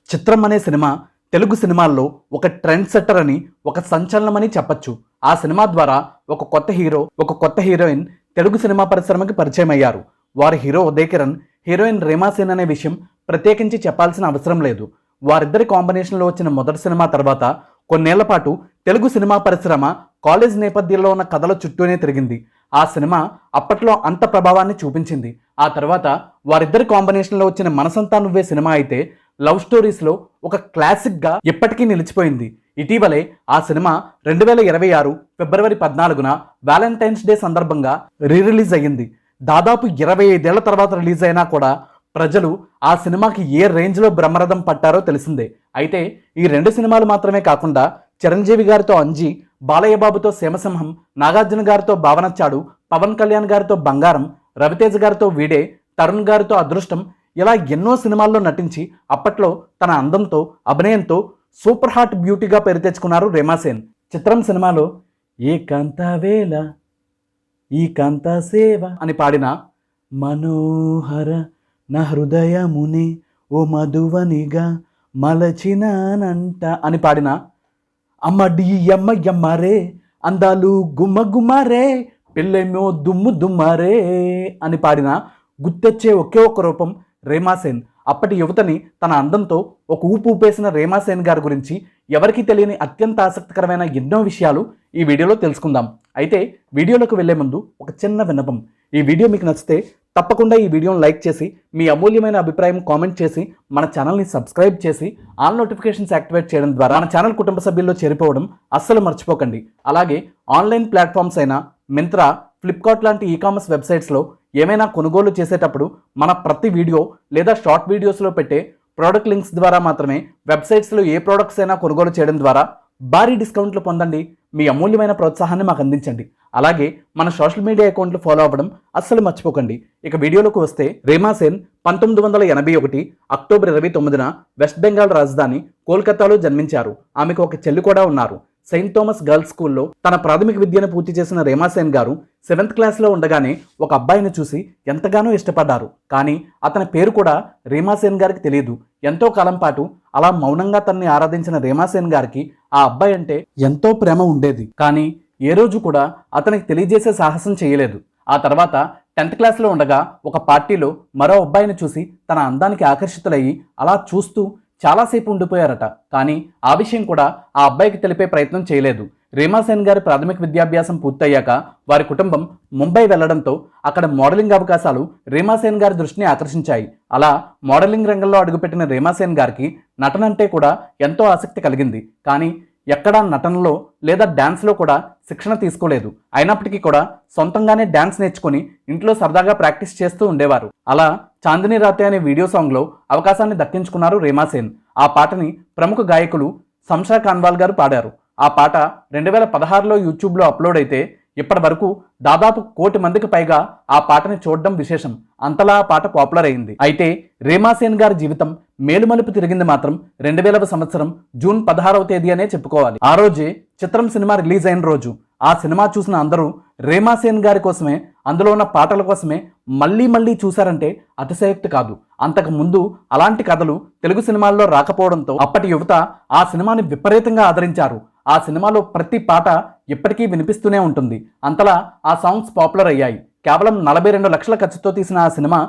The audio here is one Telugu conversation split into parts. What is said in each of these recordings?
చిత్రం అనే సినిమా తెలుగు సినిమాల్లో ఒక ట్రెండ్ సెట్టర్ అని, ఒక సంచలనమని చెప్పొచ్చు. ఆ సినిమా ద్వారా ఒక కొత్త హీరో, ఒక కొత్త హీరోయిన్ తెలుగు సినిమా పరిశ్రమకి పరిచయం అయ్యారు. వారి హీరో ఉదయ్ కిరణ్, హీరోయిన్ రీమా సేన్ అనే విషయం ప్రత్యేకించి చెప్పాల్సిన అవసరం లేదు. వారిద్దరి కాంబినేషన్లో వచ్చిన మొదటి సినిమా తర్వాత కొన్నేళ్ల పాటు తెలుగు సినిమా పరిశ్రమ కాలేజ్ నేపథ్యంలో ఉన్న కథల చుట్టూనే తిరిగింది. ఆ సినిమా అప్పట్లో అంత ప్రభావాన్ని చూపించింది. ఆ తర్వాత వారిద్దరి కాంబినేషన్లో వచ్చిన మనసంతా నువ్వే సినిమా అయితే లవ్ స్టోరీస్లో ఒక క్లాసిక్గా ఎప్పటికీ నిలిచిపోయింది. ఇటీవలే ఆ సినిమా 2026 ఫిబ్రవరి 14న వ్యాలంటైన్స్ డే సందర్భంగా రిలీజ్ అయ్యింది. దాదాపు 25 ఏళ్ల తర్వాత రిలీజ్ అయినా కూడా ప్రజలు ఆ సినిమాకి ఏ రేంజ్లో బ్రహ్మరథం పట్టారో తెలిసిందే. అయితే ఈ 2 సినిమాలు మాత్రమే కాకుండా చిరంజీవి గారితో అంజీ, బాలయ్య బాబుతో సీమసింహం, నాగార్జున గారితో భావనచ్చాడు, పవన్ కళ్యాణ్ గారితో బంగారం, రవితేజ గారితో వీడే, తరుణ్ గారితో అదృష్టం, ఇలా ఎన్నో సినిమాల్లో నటించి అప్పట్లో తన అందంతో, అభినయంతో సూపర్ హాట్ బ్యూటీగా పేరు తెచ్చుకున్నారు రీమా సేన్. చిత్రం సినిమాలో ఏ కాంతావేళ ఈ కాంతా సేవ అని పాడిన మనోహర నా హృదయమునే ఓ మధువనిగా మలచినానంట అని పాడిన అమ్మడి ఎమ్మరే అందాలు గుమ్మ గుమ్మరే పెళ్ళేమో దుమ్ము దుమ్మరే అని పాడిన గుర్తొచ్చే ఒకే ఒక్క రూపం రీమా సేన్. అప్పటి యువతని తన అందంతో ఒక ఊపు ఊపేసిన రీమా సేన్ గారి గురించి ఎవరికీ తెలియని అత్యంత ఆసక్తికరమైన ఎన్నో విషయాలు ఈ వీడియోలో తెలుసుకుందాం. అయితే వీడియోలోకి వెళ్లే ముందు ఒక చిన్న విన్నపం. ఈ వీడియో మీకు నచ్చితే తప్పకుండా ఈ వీడియోని లైక్ చేసి మీ అమూల్యమైన అభిప్రాయం కామెంట్ చేసి మన ఛానల్ని సబ్స్క్రైబ్ చేసి ఆల్ నోటిఫికేషన్స్ యాక్టివేట్ చేయడం ద్వారా మన ఛానల్ కుటుంబ సభ్యుల్లో చేరిపోవడం అస్సలు మర్చిపోకండి. అలాగే ఆన్లైన్ ప్లాట్ఫామ్స్ అయిన మింత్రా, ఫ్లిప్కార్ట్ లాంటి ఈకామర్స్ వెబ్సైట్స్లో ఏమైనా కొనుగోలు చేసేటప్పుడు మన ప్రతి వీడియో లేదా షార్ట్ వీడియోస్లో పెట్టే ప్రోడక్ట్ లింక్స్ ద్వారా మాత్రమే వెబ్సైట్స్లో ఏ ప్రోడక్ట్స్ అయినా కొనుగోలు చేయడం ద్వారా భారీ డిస్కౌంట్లు పొందండి. మీ అమూల్యమైన ప్రోత్సాహాన్ని మాకు అందించండి. అలాగే మన సోషల్ మీడియా అకౌంట్లు ఫాలో అవ్వడం అస్సలు మర్చిపోకండి. ఇక వీడియోలోకి వస్తే, రీమా సేన్ 1981 అక్టోబర్ 29న వెస్ట్ బెంగాల్ రాజధాని కోల్కతాలో జన్మించారు. ఆమెకు ఒక చెల్లి కూడా ఉన్నారు. సెయింట్ థామస్ గర్ల్స్ స్కూల్లో తన ప్రాథమిక విద్యను పూర్తి చేసిన రీమా సేన్ గారు 7th క్లాస్లో ఉండగానే ఒక అబ్బాయిని చూసి ఎంతగానో ఇష్టపడ్డారు. కానీ అతని పేరు కూడా రీమా సేన్ గారికి తెలియదు. ఎంతో కాలం పాటు అలా మౌనంగా తనని ఆరాధించిన రీమా సేన్ గారికి ఆ అబ్బాయి అంటే ఎంతో ప్రేమ ఉండేది. కానీ ఏ రోజు కూడా అతనికి తెలియజేసే సాహసం చేయలేదు. ఆ తర్వాత 10th క్లాస్లో ఉండగా ఒక పార్టీలో మరో అబ్బాయిని చూసి తన అందానికి ఆకర్షితులయ్యి అలా చూస్తూ చాలాసేపు ఉండిపోయారట. కానీ ఆ విషయం కూడా ఆ అబ్బాయికి తెలిపే ప్రయత్నం చేయలేదు. రీమా సేన్ గారి ప్రాథమిక విద్యాభ్యాసం పూర్తయ్యాక వారి కుటుంబం ముంబై వెళ్లడంతో అక్కడ మోడలింగ్ అవకాశాలు రీమా సేన్ గారి దృష్టిని ఆకర్షించాయి. అలా మోడలింగ్ రంగంలో అడుగుపెట్టిన రీమా సేన్ గారికి నటన అంటే కూడా ఎంతో ఆసక్తి కలిగింది. కానీ ఎక్కడా నటనలో లేదా డ్యాన్స్లో కూడా శిక్షణ తీసుకోలేదు. అయినప్పటికీ కూడా సొంతంగానే డ్యాన్స్ నేర్చుకుని ఇంట్లో సరదాగా ప్రాక్టీస్ చేస్తూ ఉండేవారు. అలా చాందిని రాతే అనే వీడియో సాంగ్లో అవకాశాన్ని దక్కించుకున్నారు రీమా సేన్. ఆ పాటని ప్రముఖ గాయకులు సంషా ఖాన్వాల్ గారు పాడారు. ఆ పాట 2016లో యూట్యూబ్లో అప్లోడ్ అయితే ఇప్పటి వరకు దాదాపు 1 కోటి మందికి పైగా ఆ పాటని చూడడం విశేషం. అంతలా ఆ పాట పాపులర్ అయింది. అయితే రీమా సేన్ గారి జీవితం మేలుమలుపు తిరిగింది మాత్రం 2000వ సంవత్సరం జూన్ 16వ తేదీ అనే చెప్పుకోవాలి. ఆ రోజే చిత్రం సినిమా రిలీజ్ అయిన రోజు. ఆ సినిమా చూసిన అందరూ రీమా సేన్ గారి కోసమే, అందులో ఉన్న పాటల కోసమే మళ్ళీ మళ్ళీ చూశారంటే అతిశయోక్తి కాదు. అంతకు ముందు అలాంటి కథలు తెలుగు సినిమాల్లో రాకపోవడంతో అప్పటి యువత ఆ సినిమాని విపరీతంగా ఆదరించారు. ఆ సినిమాలో ప్రతి పాట ఇప్పటికీ వినిపిస్తూనే ఉంటుంది. అంతలా ఆ సాంగ్స్ పాపులర్ అయ్యాయి. కేవలం 42 లక్షల ఖర్చుతో తీసిన ఆ సినిమా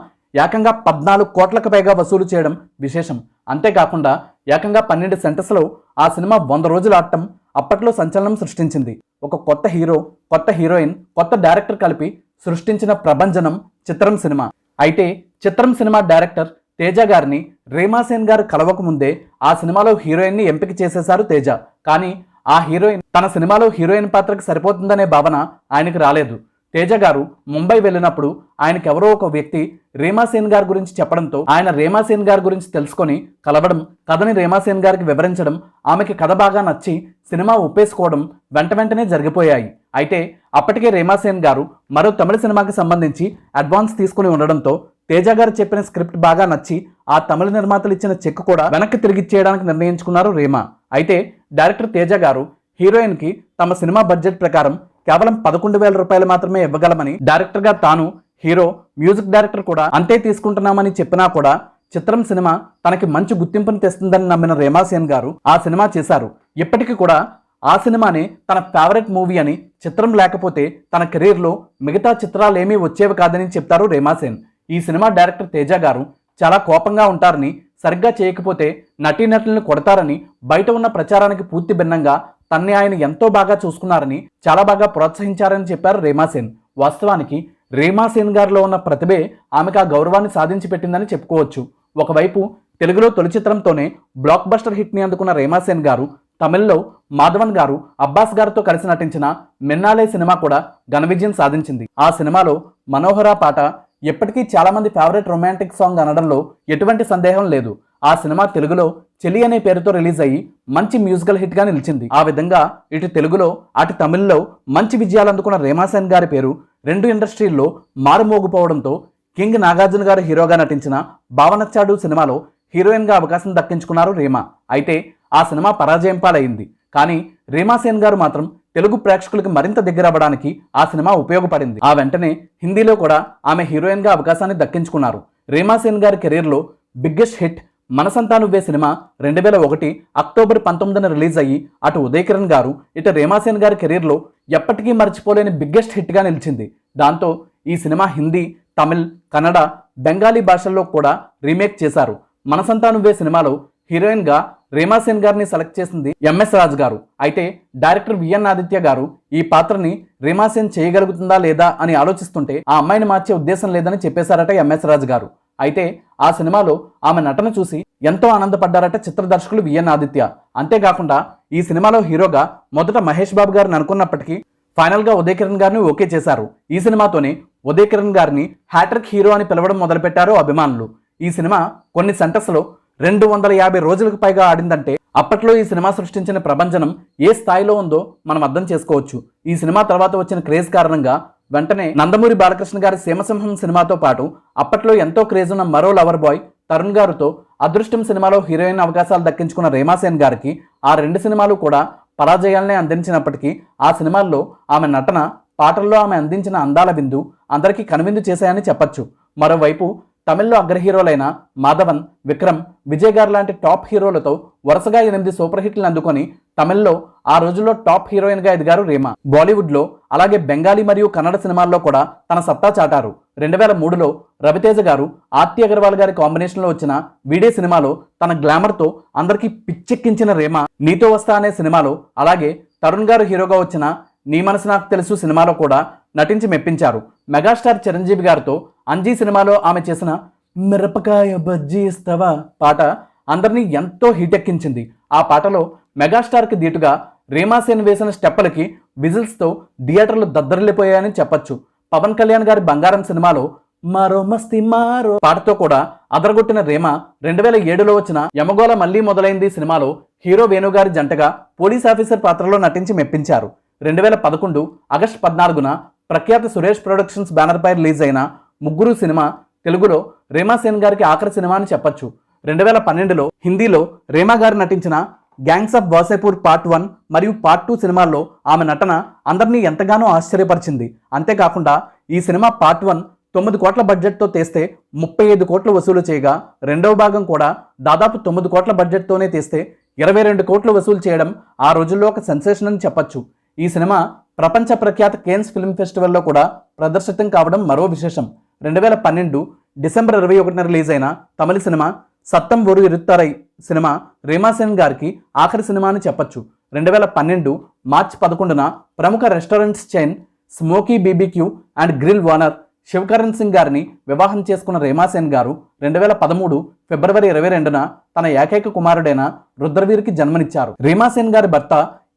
ఏకంగా 14 కోట్లకు పైగా వసూలు చేయడం విశేషం. అంతేకాకుండా ఏకంగా 12 సెంటర్స్లో ఆ సినిమా 100 రోజులు ఆడటం అప్పట్లో సంచలనం సృష్టించింది. ఒక కొత్త హీరో, కొత్త హీరోయిన్, కొత్త డైరెక్టర్ కలిపి సృష్టించిన ప్రభంజనం చిత్రం సినిమా. అయితే చిత్రం సినిమా డైరెక్టర్ తేజ గారిని రీమా సేన్ గారు కలవక ముందే ఆ సినిమాలో హీరోయిన్ని ఎంపిక చేసేశారు తేజ. కానీ ఆ హీరోయిన్ తన సినిమాలో హీరోయిన్ పాత్రకు సరిపోతుందనే భావన ఆయనకు రాలేదు. తేజ గారు ముంబై వెళ్ళినప్పుడు ఆయనకెవరో ఒక వ్యక్తి రీమా సేన్ గారి గురించి చెప్పడంతో ఆయన రీమా సేన్ గారి గురించి తెలుసుకొని కలవడం, కథని రీమా సేన్ గారికి వివరించడం, ఆమెకి కథ బాగా నచ్చి సినిమా ఒప్పేసుకోవడం వెంటనే జరిగిపోయాయి. అయితే అప్పటికే రీమా సేన్ గారు మరో తమిళ సినిమాకి సంబంధించి అడ్వాన్స్ తీసుకుని ఉండడంతో తేజ గారు చెప్పిన స్క్రిప్ట్ బాగా నచ్చి ఆ తమిళ నిర్మాతలు ఇచ్చిన చెక్ కూడా వెనక్కి తిరిగిచ్చేయడానికి నిర్ణయించుకున్నారు రీమా. అయితే డైరెక్టర్ తేజ గారు హీరోయిన్కి తమ సినిమా బడ్జెట్ ప్రకారం కేవలం 11,000 రూపాయలు మాత్రమే ఇవ్వగలమని, డైరెక్టర్గా తాను, హీరో, మ్యూజిక్ డైరెక్టర్ కూడా అంతే తీసుకుంటున్నామని చెప్పినా కూడా చిత్రం సినిమా తనకి మంచి గుర్తింపుని తెస్తుందని నమ్మిన రేమాసేన్ గారు ఆ సినిమా చేశారు. ఇప్పటికీ కూడా ఆ సినిమానే తన ఫేవరెట్ మూవీ అని, చిత్రం లేకపోతే తన కెరీర్లో మిగతా చిత్రాలు ఏమీ వచ్చేవి కాదని చెప్తారు రేమాసేన్. ఈ సినిమా డైరెక్టర్ తేజ గారు చాలా కోపంగా ఉంటారని, సరిగ్గా చేయకపోతే నటీనటులను కొడతారని, బయట ఉన్న ప్రచారానికి పూర్తి భిన్నంగా తన్ని ఆయన ఎంతో బాగా చూసుకున్నారని, చాలా బాగా ప్రోత్సహించారని చెప్పారు రేమాసేన్. వాస్తవానికి రేమాసేన్ గారిలో ఉన్న ప్రతిభే ఆమెకు ఆ గౌరవాన్ని సాధించి పెట్టిందని చెప్పుకోవచ్చు. ఒకవైపు తెలుగులో తొలి చిత్రంతోనే బ్లాక్ బస్టర్ హిట్ని అందుకున్న రేమాసేన్ గారు తమిళ్లో మాధవన్ గారు అబ్బాస్ గారితో కలిసి నటించిన మిన్నాలే సినిమా కూడా ఘన విజయం సాధించింది. ఆ సినిమాలో మనోహర పాట ఎప్పటికీ చాలా మంది ఫేవరెట్ రొమాంటిక్ సాంగ్ అనడంలో ఎటువంటి సందేహం లేదు. ఆ సినిమా తెలుగులో చెలి అనే పేరుతో రిలీజ్ అయ్యి మంచి మ్యూజికల్ హిట్ గా నిలిచింది. ఆ విధంగా ఇటు తెలుగులో అటు తమిళ్లో మంచి విజయాలు అందుకున్న రేమాసేన్ గారి పేరు రెండు ఇండస్ట్రీల్లో మారుమోగిపోవడంతో కింగ్ నాగార్జున గారు హీరోగా నటించిన బావనచ్చాడు సినిమాలో హీరోయిన్ గా అవకాశం దక్కించుకున్నారు రేమా. అయితే ఆ సినిమా పరాజయం పాలైంది. కానీ రేమాసేన్ గారు మాత్రం తెలుగు ప్రేక్షకులకు మరింత దగ్గర అవ్వడానికి ఆ సినిమా ఉపయోగపడింది. ఆ వెంటనే హిందీలో కూడా ఆమె హీరోయిన్ గా అవకాశాన్ని దక్కించుకున్నారు. రేమాసేన్ గారి కెరీర్లో బిగ్గెస్ట్ హిట్ మనసంతా నువ్వే సినిమా 2001 అక్టోబర్ 19న రిలీజ్ అయ్యి అటు ఉదయ్ కిరణ్ గారు ఇటు రేమాసేన్ గారి కెరీర్లో ఎప్పటికీ మర్చిపోలేని బిగ్గెస్ట్ హిట్గా నిలిచింది. దాంతో ఈ సినిమా హిందీ, తమిళ్, కన్నడ, బెంగాలీ భాషల్లో కూడా రీమేక్ చేశారు. మనసంతా నువ్వే సినిమాలో హీరోయిన్ గా రేమాసేన్ గారిని సెలెక్ట్ చేసింది ఎంఎస్ రాజు గారు. అయితే డైరెక్టర్ విఎన్ ఆదిత్య గారు ఈ పాత్రని రేమాసేన్ చేయగలుగుతుందా లేదా అని ఆలోచిస్తుంటే ఆ అమ్మాయిని మార్చే ఉద్దేశం లేదని చెప్పేశారట ఎంఎస్ రాజు గారు. అయితే ఆ సినిమాలో ఆమె నటన చూసి ఎంతో ఆనందపడ్డారట చిత్ర దర్శకులు విఎన్ ఆదిత్య. అంతేకాకుండా ఈ సినిమాలో హీరోగా మొదట మహేష్ బాబు గారిని అనుకున్నప్పటికీ ఫైనల్ గా ఉదయ్ కిరణ్ గారిని ఓకే చేశారు. ఈ సినిమాతోనే ఉదయ్ కిరణ్ గారిని హ్యాట్రిక్ హీరో అని పిలవడం మొదలుపెట్టారు అభిమానులు. ఈ సినిమా కొన్ని సెంటర్స్ లో 250 రోజులకు పైగా ఆడిందంటే అప్పట్లో ఈ సినిమా సృష్టించిన ప్రభంజనం ఏ స్థాయిలో ఉందో మనం అర్థం చేసుకోవచ్చు. ఈ సినిమా తర్వాత వచ్చిన క్రేజ్ కారణంగా వెంటనే నందమూరి బాలకృష్ణ గారి సీమసింహం సినిమాతో పాటు అప్పట్లో ఎంతో క్రేజ్ ఉన్న మరో లవర్ బాయ్ తరుణ్ గారితో అదృష్టం సినిమాలో హీరోయిన్ అవకాశాలు దక్కించుకున్న రేమాసేన్ గారికి ఆ రెండు సినిమాలు కూడా పరాజయాలనే అందించినప్పటికీ ఆ సినిమాల్లో ఆమె నటన, పాటల్లో ఆమె అందించిన అందాల విందు అందరికీ కనువిందు చేశాయని చెప్పొచ్చు. మరోవైపు తమిళ్లో అగ్ర హీరోలైన మాధవన్, విక్రమ్, విజయ్ గారు లాంటి టాప్ హీరోలతో వరుసగా 8 సూపర్ హిట్లు అందుకొని తమిళ్లో ఆ రోజుల్లో టాప్ హీరోయిన్ గా ఎదిగారు రేమా. బాలీవుడ్ లో అలాగే బెంగాలీ మరియు కన్నడ సినిమాల్లో కూడా తన సత్తా చాటారు. 2003లో రవితేజ గారు, ఆర్తి అగర్వాల్ గారి కాంబినేషన్ లో వచ్చిన వీడే సినిమాలో తన గ్లామర్ తో అందరికీ పిచ్చెక్కించిన రేమా నీతో వస్తా అనే సినిమాలో, అలాగే తరుణ్ గారు హీరోగా వచ్చిన నీ మనసు నాకు తెలుసు సినిమాలో కూడా నటించి మెప్పించారు. మెగాస్టార్ చిరంజీవి గారితో అంజీ సినిమాలో ఆమె చేసిన మిరపకాయ బజ్జీ ఇస్తావా పాట అందరినీ ఎంతో హిటెక్కించింది. ఆ పాటలో మెగాస్టార్కి దీటుగా రేమాసేన్ వేసిన స్టెప్పులకి విజిల్స్తో థియేటర్లు దద్దరిల్లిపోయాయని చెప్పొచ్చు. పవన్ కళ్యాణ్ గారి బంగారం సినిమాలో మరో మస్తి మారో పాటతో కూడా అదరగొట్టిన రేమా 2007లో వచ్చిన యమగోళ మళ్లీ మొదలైంది సినిమాలో హీరో వేణుగారి జంటగా పోలీస్ ఆఫీసర్ పాత్రలో నటించి మెప్పించారు. 2011 ఆగస్టు 14న ప్రఖ్యాత సురేష్ ప్రొడక్షన్స్ బ్యానర్ పై రిలీజ్ అయిన ముగ్గురు సినిమా తెలుగులో రేమాసేన్ గారికి ఆఖరి సినిమా అని చెప్పొచ్చు. 2012లో హిందీలో రేమా గారు నటించిన గ్యాంగ్స్ ఆఫ్ వాసేపూర్ పార్ట్ 1 మరియు పార్ట్ 2 సినిమాల్లో ఆమె నటన అందరినీ ఎంతగానో ఆశ్చర్యపరిచింది. అంతేకాకుండా ఈ సినిమా పార్ట్ 1 9 కోట్ల బడ్జెట్తో తీస్తే 35 కోట్లు వసూలు చేయగా, రెండవ భాగం కూడా దాదాపు 9 కోట్ల బడ్జెట్తోనే తీస్తే 22 కోట్లు వసూలు చేయడం ఆ రోజుల్లో ఒక సెన్సేషన్ అని చెప్పొచ్చు. ఈ సినిమా ప్రపంచ ప్రఖ్యాత కేన్స్ ఫిల్మ్ ఫెస్టివల్లో కూడా ప్రదర్శితం కావడం మరో విశేషం. 2012 డిసెంబర్ 21న రిలీజ్ అయిన తమిళ సినిమా సత్తం ఒరు ఇరుత్తరై సినిమా రేమాసేన్ గారికి ఆఖరి సినిమా అని చెప్పొచ్చు. 2012 మార్చి 11న ప్రముఖ restaurants chain Smoky BBQ and Grill owner Shivakaran Singh గారిని వివాహం చేసుకున్న రేమాసేన్ గారు 2013 ఫిబ్రవరి 22న తన ఏకైక కుమారుడైన రుద్రవీర్కి జన్మనిచ్చారు. రేమాసేన్ గారి భర్త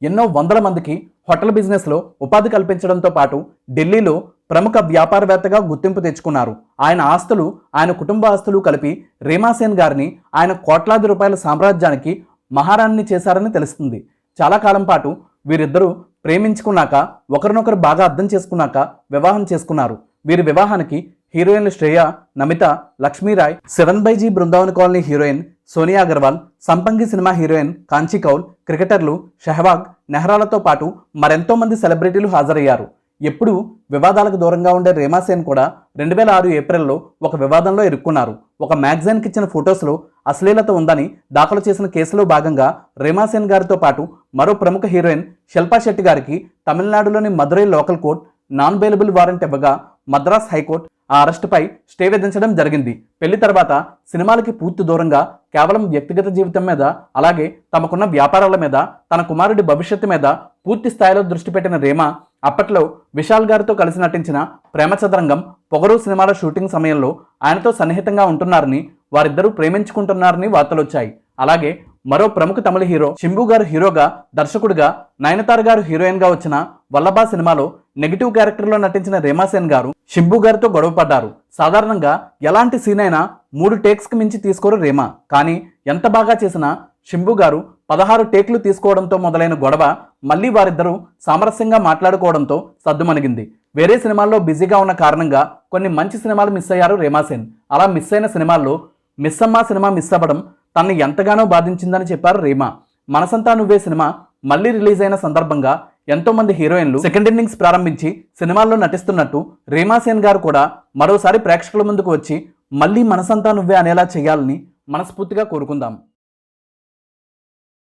ఎన్నో వందల మందికి హోటల్ బిజినెస్లో ఉపాధి కల్పించడంతో పాటు ఢిల్లీలో ప్రముఖ వ్యాపారవేత్తగా గుర్తింపు తెచ్చుకున్నారు. ఆయన ఆస్తులు, ఆయన కుటుంబ ఆస్తులు కలిపి రేమాసేన్ గారిని ఆయన కోట్లాది రూపాయల సామ్రాజ్యానికి మహారాణిని చేశారని తెలుస్తుంది. చాలా కాలం పాటు వీరిద్దరూ ప్రేమించుకున్నాక, ఒకరినొకరు బాగా అర్థం చేసుకున్నాక వివాహం చేసుకున్నారు. వీరి వివాహానికి హీరోయిన్లు Shreya, Namitha, Lakshmi Rai, 7/G Brindavan colony heroine Sonia Agarwal, Sampangi cinema heroine Kanchi Kaul, క్రికెటర్లు షెహవాగ్, నెహ్రాలతో పాటు మరెంతో మంది సెలబ్రిటీలు హాజరయ్యారు. ఎప్పుడూ వివాదాలకు దూరంగా ఉండే రేమాసేన్ కూడా 2006 ఏప్రిల్లో ఒక వివాదంలో ఇరుక్కున్నారు. ఒక మ్యాగజైన్కి ఇచ్చిన ఫొటోస్లో అశ్లీలత ఉందని దాఖలు చేసిన కేసులో భాగంగా రేమాసేన్ గారితో పాటు మరో ప్రముఖ హీరోయిన్ శిల్పా శెట్టి గారికి తమిళనాడులోని Madurai local court non bailable warrant ఇవ్వగా మద్రాస్ హైకోర్టు ఆ అరెస్టుపై స్టే విధించడం జరిగింది. పెళ్లి తర్వాత సినిమాలకి పూర్తి దూరంగా కేవలం వ్యక్తిగత జీవితం మీద, అలాగే తమకున్న వ్యాపారాల మీద, తన కుమారుడి భవిష్యత్తు మీద పూర్తి స్థాయిలో దృష్టి పెట్టిన రేమా అప్పట్లో విశాల్ గారితో కలిసి నటించిన ప్రేమ చదరంగం, పొగరు సినిమాల షూటింగ్ సమయంలో ఆయనతో సన్నిహితంగా ఉంటున్నారని, వారిద్దరూ ప్రేమించుకుంటున్నారని వార్తలొచ్చాయి. అలాగే మరో ప్రముఖ తమిళ హీరో శంభు గారు హీరోగా, దర్శకుడిగా, నయనతార గారు హీరోయిన్గా వచ్చిన వల్లభా సినిమాలో నెగిటివ్ క్యారెక్టర్లో నటించిన రేమాసేన్ గారు శంభు గారితో గొడవ పడ్డారు. సాధారణంగా ఎలాంటి సీన్ అయినా 3 టేక్స్కి మించి తీసుకోరు రేమా. కానీ ఎంత బాగా చేసినా శంభు గారు 16 టేక్లు తీసుకోవడంతో మొదలైన గొడవ మళ్ళీ వారిద్దరూ సామరస్యంగా మాట్లాడుకోవడంతో సద్దుమణిగింది. వేరే సినిమాల్లో బిజీగా ఉన్న కారణంగా కొన్ని మంచి సినిమాలు మిస్ అయ్యారు రేమాసేన్. అలా మిస్ అయిన సినిమాల్లో మిస్సమ్మ సినిమా మిస్ అవ్వడం తనని ఎంతగానో బాధించిందని చెప్పారు రేమా. మనసంతా నువ్వే సినిమా మళ్ళీ రిలీజ్ అయిన సందర్భంగా ఎంతో మంది హీరోయిన్లు సెకండ్ ఇన్నింగ్స్ ప్రారంభించి సినిమాల్లో నటిస్తున్నట్టు రేమాసేన్ గారు కూడా మరోసారి ప్రేక్షకుల ముందుకు వచ్చి మళ్ళీ మనసంతా నువ్వే అనేలా చేయాలని మనస్ఫూర్తిగా కోరుకుందాం.